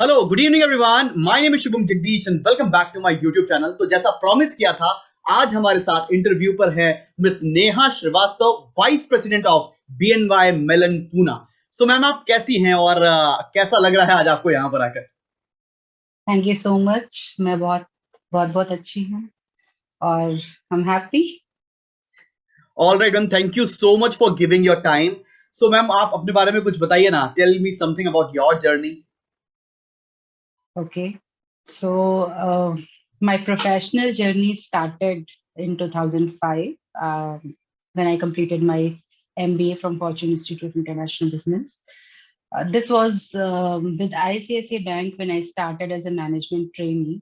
Hello good evening everyone, my name is Shubham Jagdish and welcome back to my YouTube channel. तो जैसा promise किया था, आज हमारे साथ इंटरव्यू पर है miss Neha Srivastava, vice president of BNY Mellon Pune. So ma'am, आप कैसी हैं और कैसा लग रहा है आज आपको यहाँ पर आकर? Thank you so much. मैं बहुत बहुत बहुत अच्छी हूँ और हम happy. All right ma'am, thank you so much for giving your time. So ma'am, आप अपने बारे में कुछ बताइए ना, tell me something about your journey. Okay, so my professional journey started in 2005 when I completed my MBA from Fortune Institute of International Business. This was with ICICI Bank when I started as a management trainee.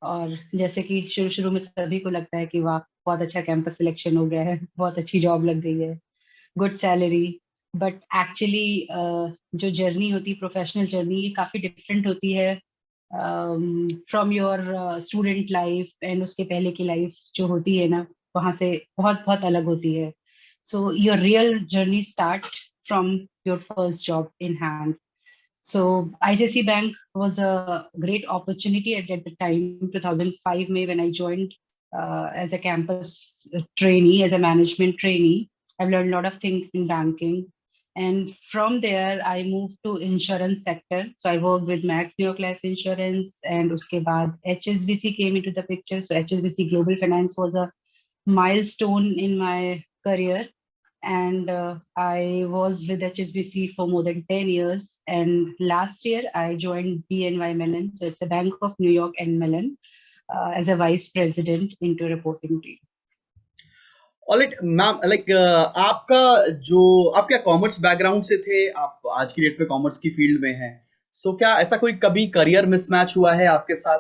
और जैसे कि शुरू शुरू में सभी को लगता है कि वाह, बहुत अच्छा कैंपस सिलेक्शन हो गया है, बहुत अच्छी जॉब लग गई है, गुड सैलरी। बट एक्चुअली जो जर्नी होती है, प्रोफेशनल जर्नी, ये काफी डिफरेंट होती है from your student life. And उसके पहले की लाइफ जो होती है ना, वहाँ से बहुत बहुत अलग होती है। So your real journey start from your first job in hand. So ICICI Bank was a great opportunity at the time, 2005 May, when I joined as a campus trainee, as a management trainee. I've learned a lot of things in banking. And from there, I moved to insurance sector. So I worked with Max New York Life Insurance, and uske baad HSBC came into the picture. So HSBC Global Finance was a milestone in my career, and I was with HSBC for more than 10 years. And last year, I joined BNY Mellon. So it's a Bank of New York and Mellon as a vice president into reporting team. Alright ma'am, like आपका जो आप क्या commerce background से थे? आप आज की date में कॉमर्स की फील्ड में हैं। सो क्या ऐसा कोई कभी करियर मिसमैच हुआ है आपके साथ?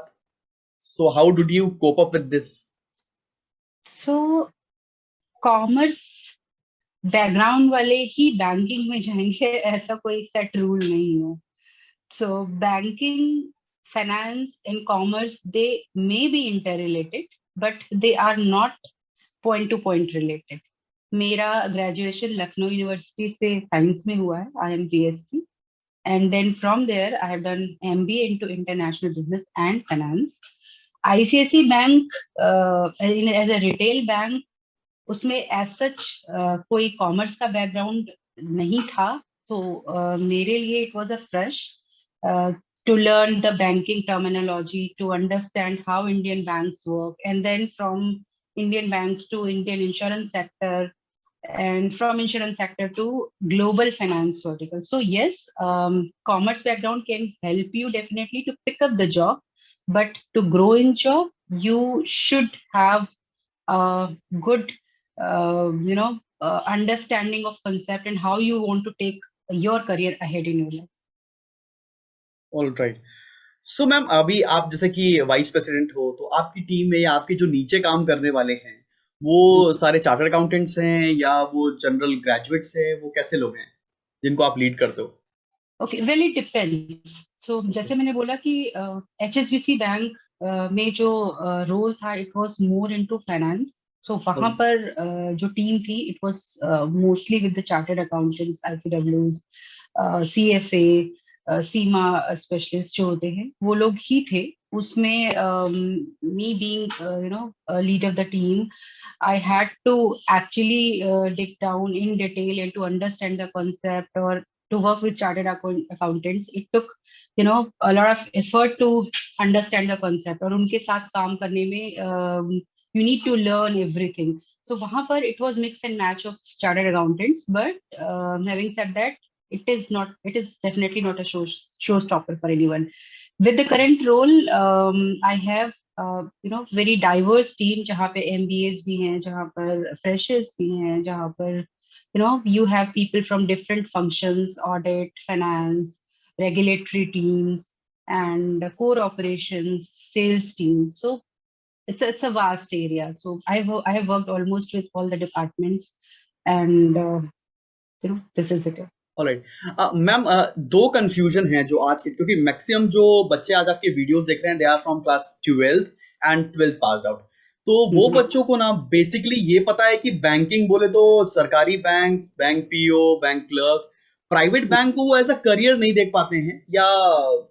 So how did you cope up with this? So commerce background वाले ही बैंकिंग में जाएंगे, ऐसा कोई सेट रूल नहीं है. So banking, finance, and commerce, they may be interrelated, but they are not point to point related. मेरा graduation Lucknow university से साइंस में हुआ है, IMBSc. And then from there, I have done MBA into international business and finance. ICICI Bank, as a retail bank, उसमें as such कोई commerce का background नहीं था. तो मेरे लिए it was a fresh to learn the banking terminology, to understand how Indian banks work, and then from Indian banks to Indian insurance sector, and from insurance sector to global finance vertical. So yes, commerce background can help you definitely to pick up the job, but to grow in job, you should have a good understanding of concept and how you want to take your career ahead in your life. Alright. So ma'am, अभी आप जैसे कि vice president हो, तो आपकी team में या आपके जो नीचे काम करने वाले हैं, वो सारे चार्टर्ड अकाउंटेंट्स हैं या वो जनरल ग्रेजुएट्स हैं? वो कैसे लोग हैं जिनको आप लीड करते हो? Okay, well it depends. So okay. जैसे मैंने बोला कि HSBC बैंक में जो रोल था, it was more into finance. So वहां पर जो टीम थी, it was mostly with the chartered accountants, ICWs, CFA, सीमा स्पेशलिस्ट जो होते हैं, वो लोग ही थे उसमें. Me being lead of the team, I had to actually dig down in detail and to understand the concept, or to work with chartered accountants. It took a lot of effort to understand the concept, और उनके साथ काम करने में you need to learn everything. So वहाँ पर it was mix and match of chartered accountants, but having said that, it is definitely not a showstopper for anyone. With the current role, I have very diverse team, जहाँ पे MBAs भी हैं, जहाँ पर freshers भी हैं, जहाँ पर you have people from different functions: audit, finance, regulatory teams, and core operations, sales team. So it's a vast area. So I have worked almost with all the departments, and this is it. Alright ma'am, दो confusion है जो आज के, क्योंकि maximum जो बच्चे आज आपके वीडियोस देख रहे हैं, they are from class 12th and 12th pass out. तो वो Mhm. बच्चों को ना बेसिकली ये पता है कि बैंकिंग बोले तो सरकारी bank, bank PO, bank clerk, private bank को वो एज अ करियर नहीं देख पाते हैं, या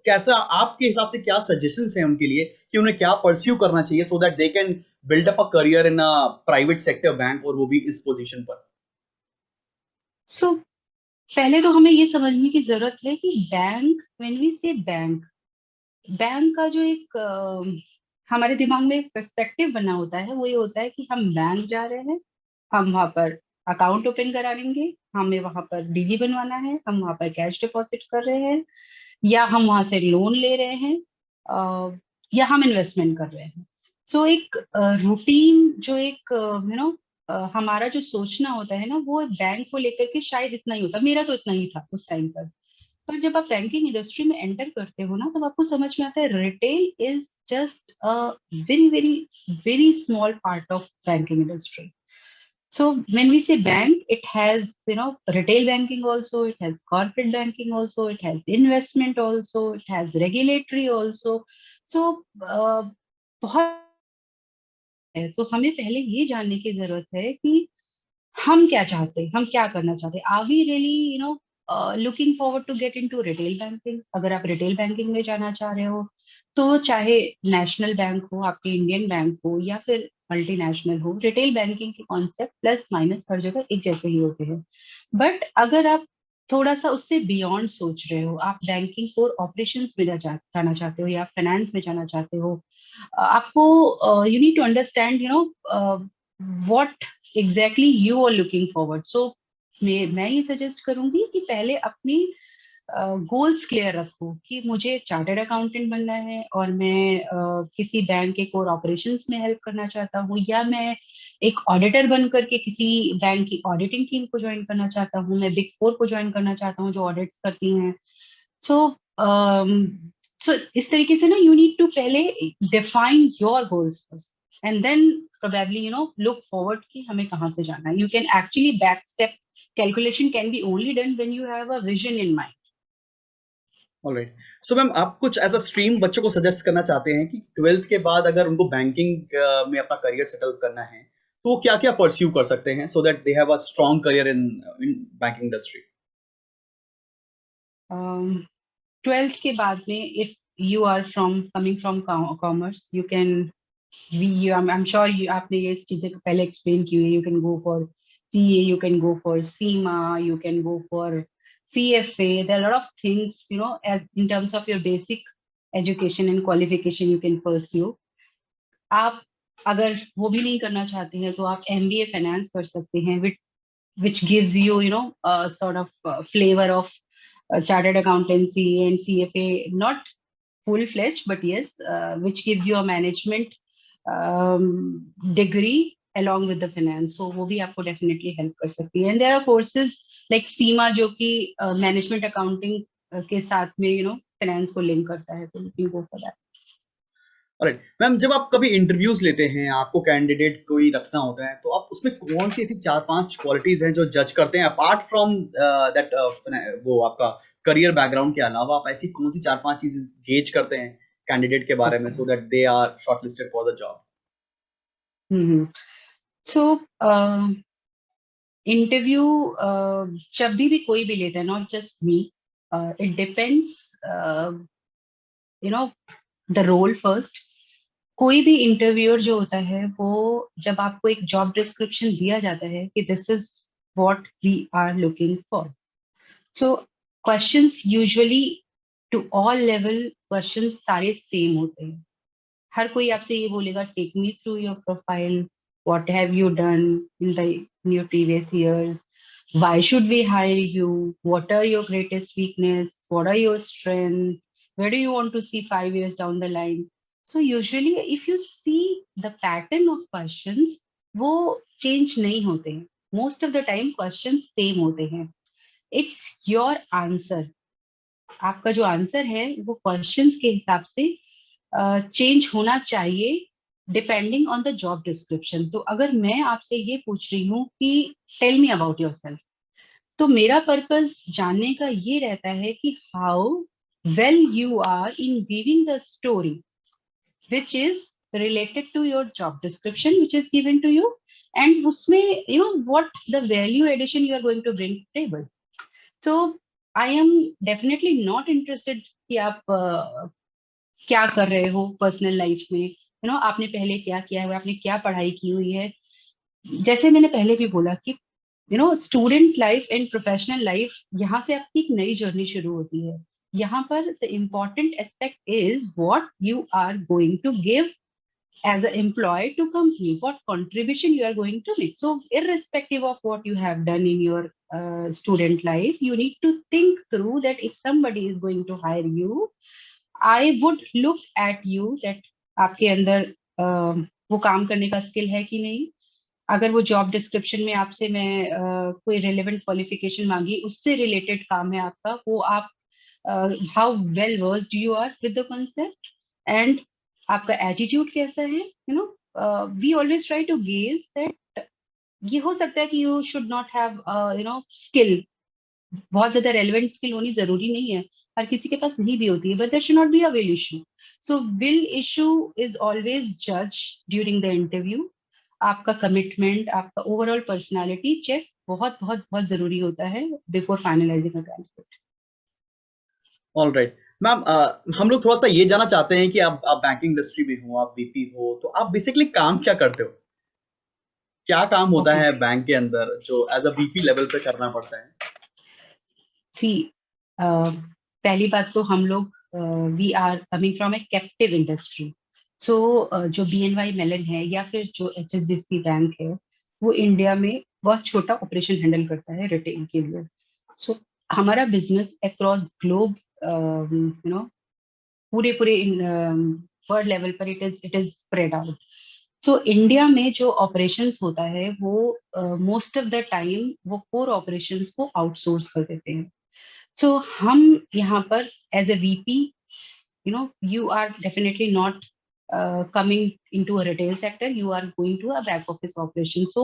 कैसा आपके हिसाब से क्या सजेशंस हैं उनके लिए कि उन्हें क्या परस्यू करना चाहिए सो that they can build up a career in a private sector bank, और वो भी इस पोजीशन पर? सो पहले तो हमें ये समझने की जरूरत है कि बैंक, व्हेन वी से बैंक, बैंक का जो एक हमारे दिमाग में एक पर्सपेक्टिव बना होता है, वो ये होता है कि हम बैंक जा रहे हैं, हम वहां पर अकाउंट ओपन कराएंगे, हमें वहां पर डीडी बनवाना है, हम वहां पर कैश डिपॉजिट कर रहे हैं, या हम वहां से लोन ले रहे हैं, या हम इन्वेस्टमेंट कर रहे हैं। सो एक रूटीन जो एक हमारा जो सोचना होता है ना, वो बैंक को लेकर के शायद इतना ही होता, मेरा तो इतना ही था उस टाइम पर जब आप बैंकिंग इंडस्ट्री में एंटर करते हो ना, तब आपको समझ में आता है retail is just a very very very small part of banking industry. So when we say bank, it has, retail banking also, it has corporate banking also, it has investment also, it has regulatory also. So बहुत है, तो हमें पहले ये जानने की जरूरत है कि हम क्या चाहते हैं, हम क्या करना चाहते हैं. Are we really looking forward to get into retail banking? अगर आप रिटेल बैंकिंग में जाना चाह रहे हो, तो चाहे नेशनल बैंक हो, आपके इंडियन बैंक हो, या फिर मल्टीनेशनल हो, रिटेल बैंकिंग के कॉन्सेप्ट प्लस माइनस हर जगह एक जैसे ही होते हैं. बट अगर आप थोड़ा सा उससे बियॉन्ड सोच रहे हो, आप बैंकिंग और ऑपरेशंस में जाना चाहते हो, या फाइनेंस में जाना चाहते हो, आपको you need to understand what exactly you are looking forward. So मैं ये सजेस्ट करूंगी कि पहले अपनी गोल्स क्लियर रखो कि मुझे चार्टर्ड अकाउंटेंट बनना है, और मैं किसी बैंक के कोर ऑपरेशंस में हेल्प करना चाहता हूँ, या मैं एक ऑडिटर बन करके किसी बैंक की ऑडिटिंग टीम को ज्वाइन करना चाहता हूँ, मैं बिग फोर को ज्वाइन करना चाहता हूँ जो ऑडिट्स करती हैं. सो सो इस तरीके से ना, यू नीड टू पहले define your goals first, and then probably look forward कि हमें कहाँ से जाना है. You can actually back step calculation can be only done when you have a vision in mind. Alright. So ma'am, आप कुछ as a stream बच्चों को सजेस्ट करना चाहते हैं कि ट्वेल्थ के बाद अगर उनको बैंकिंग में अपना करियर सेटल करना है, तो वो क्या क्या परस्यू कर सकते हैं so that they have a strong career in in banking industry? 12th के बाद में, if you are from coming from commerce, you can I'm sure आपने ये चीजें पहले एक्सप्लेन की हुई. You can go for CA, you can go for CIMA, you can go for CFA. There are a lot of things, as in terms of your basic education and qualification you can pursue. आप अगर वो भी नहीं करना चाहते हैं, तो आप MBA फाइनेंस कर सकते हैं, which gives you, sort of flavor of chartered accountancy and CFA, not full-fledged, but yes, which gives you a management degree along with the finance. So वो भी आपको definitely help कर सकती है. And there are courses like CIMA जो कि management accounting के साथ में finance को link करता है, तो you can go for that. Alright ma'am, जब आप कभी इंटरव्यूज लेते हैं, आपको कैंडिडेट कोई रखना होता है, तो आप उसमें कौन सी ऐसी 4-5 क्वालिटीज हैं जो जज करते हैं, अपार्ट फ्रॉम दैट वो आपका करियर बैकग्राउंड के अलावा, आप ऐसी कौन सी 4-5 चीजें गेज करते हैं कैंडिडेट के बारे में Okay. So that they are shortlisted for the job? So interview जब भी कोई भी लेता है, not just me, it depends the role first. कोई भी इंटरव्यूअर जो होता है, वो जब आपको एक जॉब डिस्क्रिप्शन दिया जाता है कि this is what we are looking for, so questions usually to all level, questions सारे सेम होते हैं. हर कोई आपसे ये बोलेगा, take me through your profile, what have you done in your previous years, why should we hire you, what are your greatest weakness, what are your strengths, where do you want to see 5 years down the line. So usually if you see the pattern of questions, वो change नहीं होते हैं. Most of the time questions same होते हैं. It's your answer. आपका जो answer है वो क्वेश्चंस के हिसाब से चेंज होना चाहिए depending on the job description. तो अगर मैं आपसे ये पूछ रही हूँ कि टेल मी अबाउट योरसेल्फ, तो मेरा पर्पस जानने का ये रहता है कि how well you are in weaving the story which is related to your job description which is given to you, and उसमें what the value addition you are going to bring table. So I am definitely not interested कि आप क्या कर रहे हो personal life में, आपने पहले क्या किया है, आपने क्या पढ़ाई की हुई है। जैसे मैंने पहले भी बोला कि student life and professional life, यहाँ से आपकी एक नई जर्नी शुरू होती है। यहाँ पर the important aspect is what you are going to give as an employee to company, what contribution you are going to make. So irrespective of what you have done in your student life, you need to think through that if somebody is going to hire you, I would look at you that आपके अंदर वो काम करने का skill है कि नहीं। अगर वो जॉब डिस्क्रिप्शन में आपसे मैं कोई रिलेवेंट क्वालिफिकेशन मांगी, उससे रिलेटेड काम है आपका, वो आप how well versed you are with the concept, and आपका एटीट्यूड कैसा है। We always try to gauge that ये हो सकता है कि you should not have skill, बहुत ज्यादा रेलिवेंट स्किल होनी जरूरी नहीं है, हर किसी के पास नहीं भी होती है, but there should not be a will issue. So will issue is always जज ड्यूरिंग द इंटरव्यू। आपका कमिटमेंट, आपका ओवरऑल पर्सनालिटी चेक बहुत बहुत बहुत जरूरी होता है before finalizing a candidate. All right ma'am, हम लोग थोड़ा सा ये जानना चाहते हैं कि आप बैंकिंग इंडस्ट्री में हो, आप बीपी हो, तो आप बेसिकली काम क्या करते हो? क्या काम होता ओके, है बैंक के अंदर जो एज अ बीपी लेवल पे करना पड़ता है? सी पहली बात तो हम लोग we are coming from a captive industry. So जो बीएनवाई मेलन है या फिर जो एचएसबीसी बैंक है, वो इंडिया में बहुत छोटा ऑपरेशन हैंडल करता है रिटेल के लिए। सो हमारा बिजनेस अक्रॉस ग्लोब, पूरे पूरे वर्ल्ड लेवल पर it is spread out. So India में जो ऑपरेशंस होता है वो मोस्ट ऑफ द टाइम वो कोर ऑपरेशंस को आउटसोर्स कर देते हैं। सो हम यहाँ पर as a VP, you are definitely not coming into a retail sector, you are going to a back office operation. So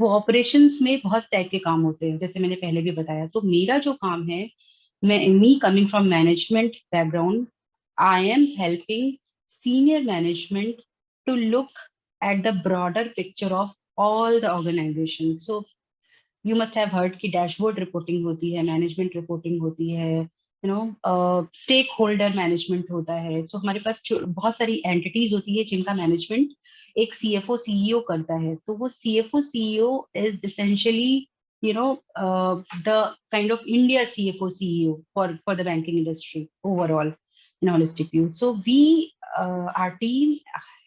वो operations में बहुत टाइप के काम होते हैं, जैसे मैंने पहले भी बताया। तो मेरा जो काम है, मैं me coming from management background, I am helping senior management to look at the broader picture of all the organization. So you must have heard कि डैशबोर्ड रिपोर्टिंग होती है, मैनेजमेंट रिपोर्टिंग होती है, स्टेक होल्डर मैनेजमेंट होता है। सो हमारे पास बहुत सारी एंटिटीज होती है जिनका मैनेजमेंट एक सीएफओ सीईओ करता है। तो वो CFO CEO is essentially the kind of India CFO CEO for the banking industry overall in holistic view. So our team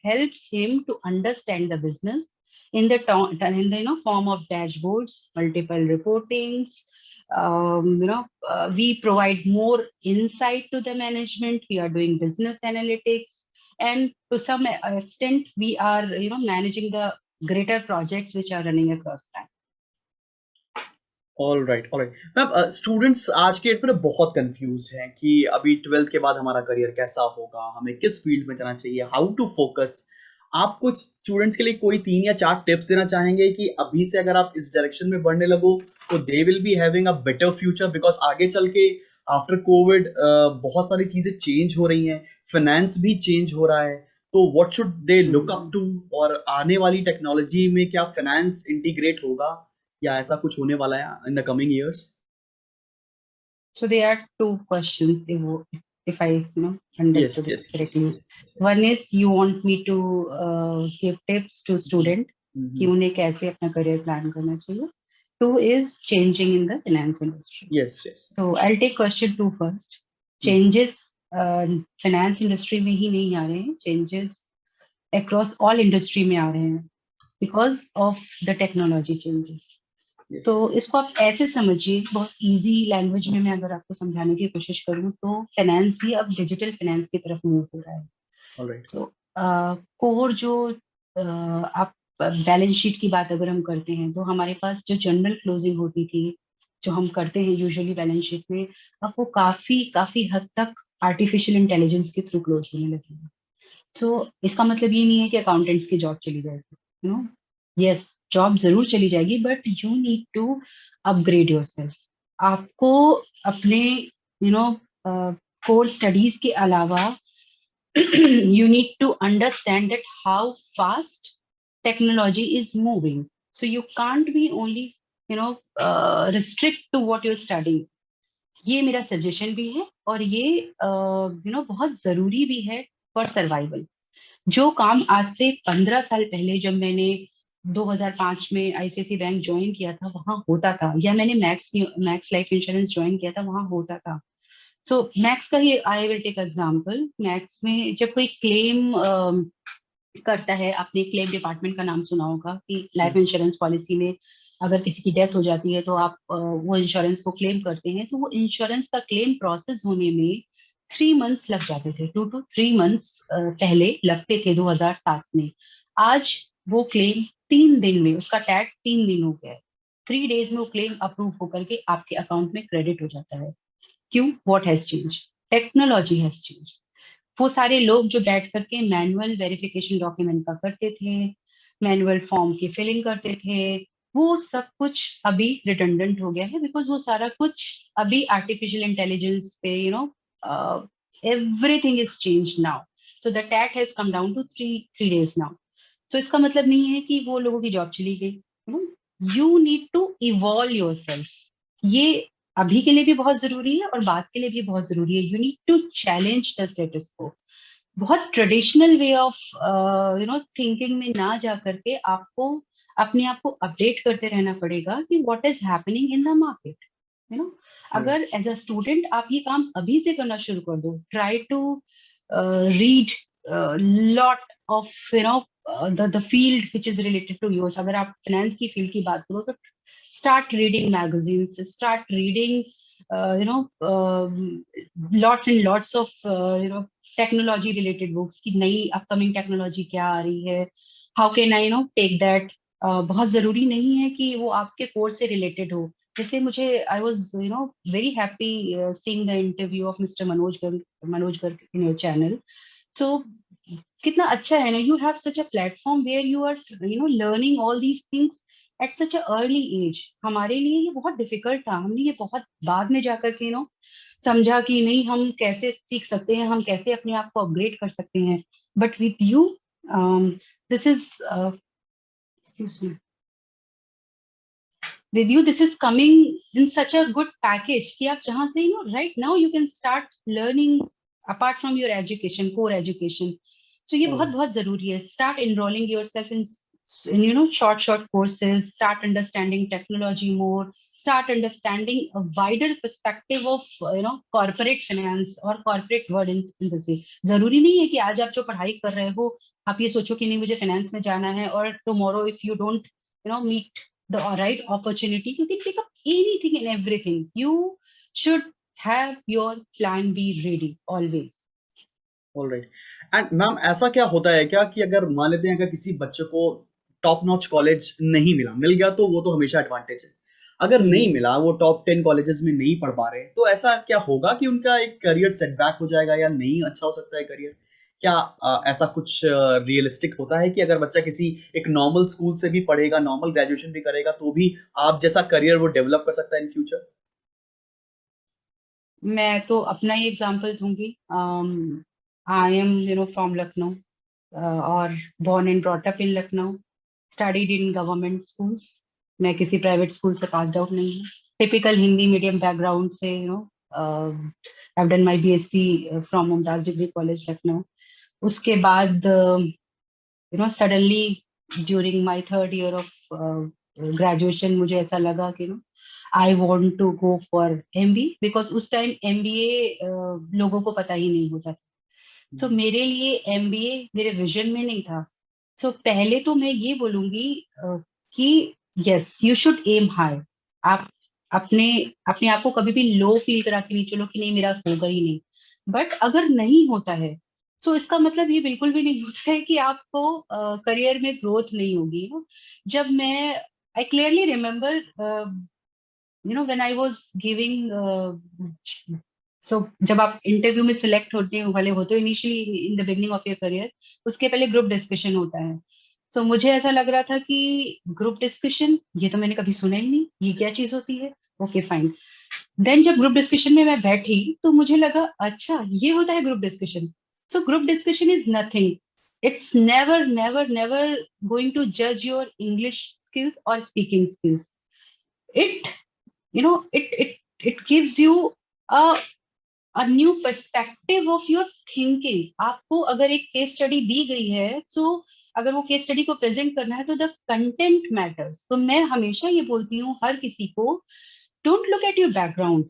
helps him to understand the business in the form of dashboards, multiple reportings. We provide more insight to the management. We are doing business analytics, and to some extent, we are managing the greater projects which are running across time. All right, all right ma'am, students आज के date में बहुत confuse हैं कि अभी 12th के बाद हमारा करियर कैसा होगा, हमें किस फील्ड में जाना चाहिए, हाउ टू फोकस। आप कुछ स्टूडेंट्स के लिए कोई 3 या 4 टिप्स देना चाहेंगे कि अभी से अगर आप इस डायरेक्शन में बढ़ने लगो तो they will be having a better future, because आगे चल के आफ्टर कोविड बहुत सारी चीजें चेंज हो रही हैं, फाइनेंस भी चेंज हो रहा है, तो what should they look up to? और आने वाली टेक्नोलॉजी में क्या फाइनेंस इंटीग्रेट होगा या ऐसा कुछ होने वाला है in the coming years? So there are two questions, if I yes understood it yes yes correctly. Yes. One is you want me to give tips to student कि उन्हें कैसे अपना करियर प्लान करना चाहिए. Two is changing in the finance industry. Yes yes. So I'll take question 2 first. Changes finance industry में ही नहीं आ रहे हैं, changes across all industry में आ रहे हैं because of the technology changes. तो इसको आप ऐसे समझिए, बहुत इजी लैंग्वेज में मैं अगर आपको समझाने की कोशिश करूं तो फाइनेंस भी अब डिजिटल फाइनेंस की तरफ मूव हो रहा है। ऑलराइट। तो कोर जो आप बैलेंस शीट की बात अगर हम करते हैं तो हमारे पास जो जनरल क्लोजिंग होती थी, जो हम करते हैं यूजुअली बैलेंस शीट में, अब वो काफी काफी हद तक आर्टिफिशियल इंटेलिजेंस के थ्रू क्लोज होने लगी है। सो इसका मतलब ये नहीं है कि अकाउंटेंट्स की जॉब चली जाएगी, यस जॉब जरूर चली जाएगी, but you need to upgrade yourself. आपको अपने कोर स्टडीज के अलावा you need to understand that how fast technology is moving. So you can't be only restrict to what you're studying. ये मेरा सजेशन भी है, और ये बहुत जरूरी भी है फॉर सर्वाइवल। जो काम आज से 15 साल पहले, जब मैंने 2005 में आईसीआईसी बैंक ज्वाइन किया था, वहां होता था, या मैंने मैक्स लाइफ इंश्योरेंस ज्वाइन किया था, वहां होता था। सो मैक्स का ही I will take example. Max में जब कोई क्लेम करता है, आपने क्लेम डिपार्टमेंट का नाम सुना होगा कि लाइफ इंश्योरेंस पॉलिसी में अगर किसी की डेथ हो जाती है तो आप वो इंश्योरेंस को क्लेम करते हैं, तो वो इंश्योरेंस का क्लेम प्रोसेस होने में 3 मंथ्स लग जाते थे। 2 to 3 मंथ्स पहले लगते थे 2007 में। आज वो क्लेम 3 दिन में, उसका टैग 3 दिन हो गया है, 3 डेज में वो क्लेम अप्रूव होकर के आपके अकाउंट में क्रेडिट हो जाता है। क्यों? What has change? Technology has change. वो सारे लोग जो बैठ करके मैनुअल वेरिफिकेशन डॉक्यूमेंट का करते थे, मैनुअल फॉर्म की फिलिंग करते थे, वो सब कुछ अभी रिडंडेंट हो गया है, बिकॉज वो सारा कुछ अभी आर्टिफिशियल इंटेलिजेंस पे, everything is change now. So the TAT has come down to three days now. तो इसका मतलब नहीं है कि वो लोगों की जॉब चली गई। You need to evolve yourself. ये अभी के लिए भी बहुत जरूरी है और बाद के लिए भी बहुत जरूरी है। You need to challenge the status quo. बहुत ट्रेडिशनल वे ऑफ थिंकिंग में ना जा करके आपको अपने आप को अपडेट करते रहना पड़ेगा कि what is happening in the market. You know अगर एज अ स्टूडेंट आप ये काम अभी से करना शुरू कर दो, try to read lot of the field which is related to yours. अगर आप फाइनेंस की फील्ड की बात करो तो start reading magazines, start reading lots and lots of technology related books की नई अपकमिंग टेक्नोलॉजी क्या आ रही है, how can I take that. बहुत जरूरी नहीं है कि वो आपके कोर्स से रिलेटेड हो। जैसे मुझे I was very happy seeing the interview of mister Manoj Garg in your channel. So कितना अच्छा है ना, you have such a platform where you are learning all these things at such an early age. हमारे लिए ये बहुत डिफिकल्ट था, हमने ये बहुत बाद में जाकर के समझा कि नहीं, हम कैसे सीख सकते हैं, हम कैसे अपने आप को अपग्रेड कर सकते हैं। But with you this is with you this is coming in such a good package कि आप जहां से right now you can start learning apart from your education, core education. So ये बहुत बहुत जरूरी है। Start enrolling yourself in short courses. Start understanding technology more. Start understanding a wider perspective of corporate finance or corporate world in this way. जरूरी नहीं है कि आज आप जो पढ़ाई कर रहे हो आप ये सोचो कि नहीं मुझे फाइनेंस में जाना है, और tomorrow if you don't meet the right opportunity, you can pick up anything and everything. You should have your plan B ready always. Alright. And ma'am ऐसा क्या होता है क्या कि अगर मान लेते हैं अगर किसी बच्चे को टॉप नॉच कॉलेज नहीं मिला, मिल गया तो वो तो हमेशा एडवांटेज है, अगर नहीं मिला, वो टॉप 10 कॉलेजेस में नहीं पढ़ पा रहे, तो ऐसा क्या होगा कि उनका एक करियर सेटबैक हो जाएगा या नहीं अच्छा हो सकता है करियर? क्या ऐसा कुछ रियलिस्टिक होता है कि अगर बच्चा किसी एक नॉर्मल स्कूल से भी पढ़ेगा, नॉर्मल ग्रेजुएशन भी करेगा, तो भी आप जैसा करियर वो डेवलप कर सकता है इन फ्यूचर? मैं तो अपना ही एग्जांपल दूंगी। आई एम फ्रॉम लखनऊ, और born and brought up in Lucknow, studied in government schools. मैं किसी प्राइवेट स्कूल से पास आउट नहीं हूँ। टिपिकल हिंदी मीडियम बैकग्राउंड से I've done my BSc from Mumtaz degree college Lucknow. उसके बाद suddenly during my third year of graduation मुझे ऐसा लगा कि I want to go for MBA, because उस टाइम MBA लोगों को पता ही नहीं होता था। सो मेरे लिए MBA मेरे विजन में नहीं था। सो पहले तो मैं ये बोलूंगी कि yes, you should aim high. आप अपने अपने आप को कभी भी लो फील करा के नहीं चलो कि नहीं मेरा होगा ही नहीं। बट अगर नहीं होता है, सो इसका मतलब ये बिल्कुल भी नहीं होता है कि आपको करियर में ग्रोथ नहीं होगी। जब मैं I clearly remember when I was giving, so जब आप इंटरव्यू में सिलेक्ट होते वाले होते हो initially in the beginning of your career, उसके पहले ग्रुप डिस्कशन होता है। सो मुझे ऐसा लग रहा था कि ग्रुप डिस्कशन, ये तो मैंने कभी सुना ही नहीं, ये क्या चीज होती है। Okay fine. देन जब ग्रुप डिस्कशन में मैं बैठी तो मुझे लगा अच्छा ये होता है group discussion. So group discussion is nothing, it's never never never going to जज योर इंग्लिश स्किल्स और speaking skills. It it gives you a new perspective of your thinking. आपको अगर एक केस स्टडी दी गई है, तो अगर वो केस स्टडी को प्रेजेंट करना है तो द कंटेंट मैटर्स। तो मैं हमेशा ये बोलती हूँ हर किसी को, don't look at your background.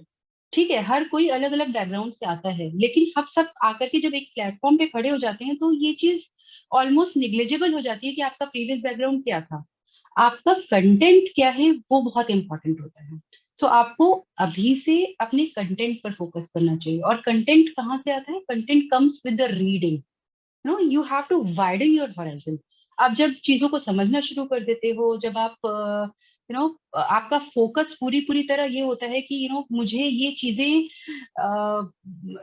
ठीक है, हर कोई अलग अलग बैकग्राउंड से आता है, लेकिन हम सब आकर के जब एक प्लेटफॉर्म पे खड़े हो जाते हैं तो ये चीज ऑलमोस्ट निग्लेजेबल हो जाती है कि आपका प्रीवियस बैकग्राउंड क्या था। आपका कंटेंट क्या है वो बहुत इंपॉर्टेंट होता है। तो आपको अभी से अपने कंटेंट पर फोकस करना चाहिए। और कंटेंट कहाँ से आता है? Content comes with the reading. No, you have to widen your horizon. आप जब चीजों को समझना शुरू कर देते हो, जब आप आपका फोकस पूरी पूरी तरह ये होता है कि मुझे ये चीजें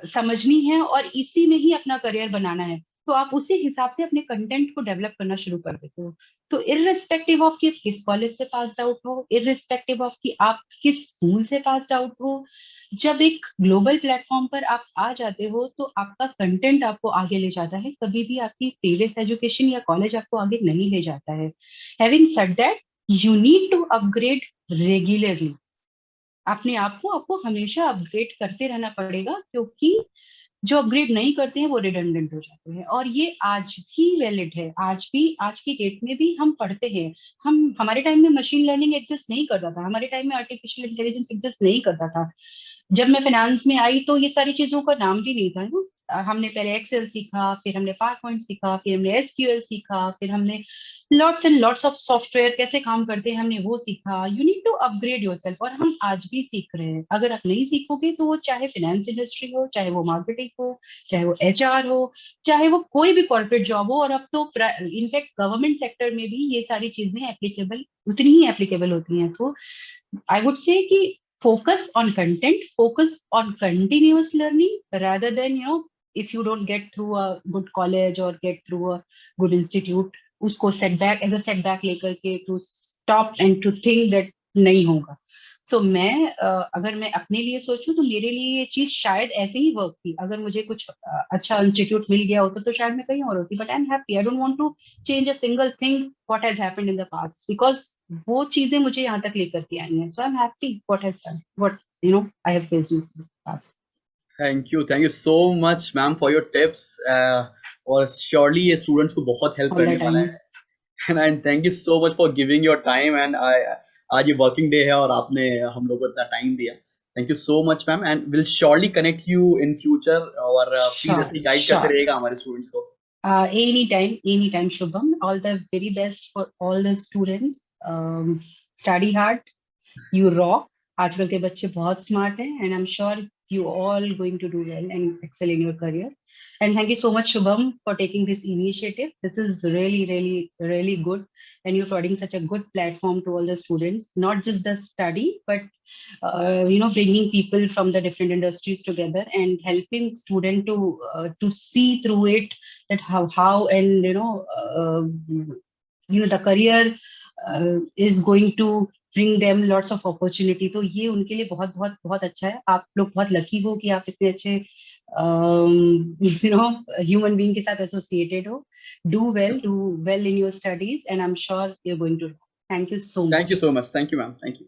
समझनी है और इसी में ही अपना करियर बनाना है, तो आप उसी हिसाब से अपने कंटेंट को डेवलप करना शुरू कर देते हो। तो इररिस्पेक्टिव ऑफ कि किस कॉलेज से पास आउट हो, इररिस्पेक्टिव ऑफ कि आप किस स्कूल से पास आउट हो, जब एक ग्लोबल प्लेटफॉर्म पर आप आ जाते हो तो आपका कंटेंट आपको आगे ले जाता है, कभी भी आपकी प्रीवियस एजुकेशन या कॉलेज आपको आगे नहीं ले जाता है। Having said that, you need to upgrade regularly. अपने आप को आपको हमेशा अपग्रेड करते रहना पड़ेगा, क्योंकि जो अपग्रेड नहीं करते हैं वो रिडंडेंट हो जाते हैं। और ये आज भी वैलिड है, आज भी, आज की डेट में भी हम पढ़ते हैं। हमारे टाइम में मशीन लर्निंग एग्जिस्ट नहीं करता था, हमारे टाइम में आर्टिफिशियल इंटेलिजेंस एग्जिस्ट नहीं करता था। जब मैं फाइनेंस में आई तो ये सारी चीजों का नाम भी नहीं था ना। हमने पहले एक्सेल सीखा, फिर हमने पावर पॉइंट सीखा, फिर हमने एसक्यूएल सीखा, फिर हमने lots and lots of software कैसे काम करते हैं हमने वो सीखा। You need to upgrade yourself, और हम आज भी सीख रहे हैं। अगर आप नहीं सीखोगे तो वो चाहे फाइनेंस इंडस्ट्री हो, चाहे वो मार्केटिंग हो, चाहे वो एचआर हो, चाहे वो कोई भी कॉर्पोरेट जॉब हो, और अब तो इनफैक्ट गवर्नमेंट सेक्टर में भी ये सारी चीजें एप्लीकेबल, उतनी ही एप्लीकेबल होती हैं। तो I would say कि focus on content, focus on continuous learning rather than, if you don't get through a good college or get through a good institute, उसको setback as a setback लेकर के to stop and to think that नहीं होगा। सो मैं अगर मैं अपने लिए सोचूं तो मेरे लिए ये चीज शायद ऐसे ही वर्क थी। अगर मुझे कुछ अच्छा इंस्टीट्यूट मिल गया होता तो शायद मैं कहीं और होती, but I am happy. I don't want to change a single thing what has happened in the past, because वो चीजें मुझे यहाँ तक लेकर के आई हैं। So I am happy what has done, what I have faced in the past. Thank you so much ma'am for your tips, और श्योरली ये स्टूडेंट्स को बहुत हेल्प ऑल करने द वाला टाइम। है। And thank you so much for giving your time, and आज ये working day है और आपने हम लोग को इतना टाइम दिया। Thank you so much ma'am, and will surely connect you in future, और प्लीज श्योर ऐसे ही गाइड करते श्योर। रहिएगा हमारे स्टूडेंट्स को। Anytime, Shubham. All the very best for all the students. Study hard. You rock. आजकल के बच्चे बहुत स्मार्ट हैं, and I'm sure you all going to do well and excel in your career. And thank you so much, Shubham, for taking this initiative. This is really, really, really good, and you're providing such a good platform to all the students, not just the study, but bringing people from the different industries together and helping student to see through it, that how and the career is going to bring them lots of opportunity। तो ये उनके लिए बहुत बहुत बहुत अच्छा है। आप लोग बहुत लकी हो कि आप इतने अच्छे ह्यूमन बीइंग के साथ एसोसिएटेड हो। Do well in your studies, and I am sure you are going to. Thank you so thank you much. So much, thank you ma'am, thank you.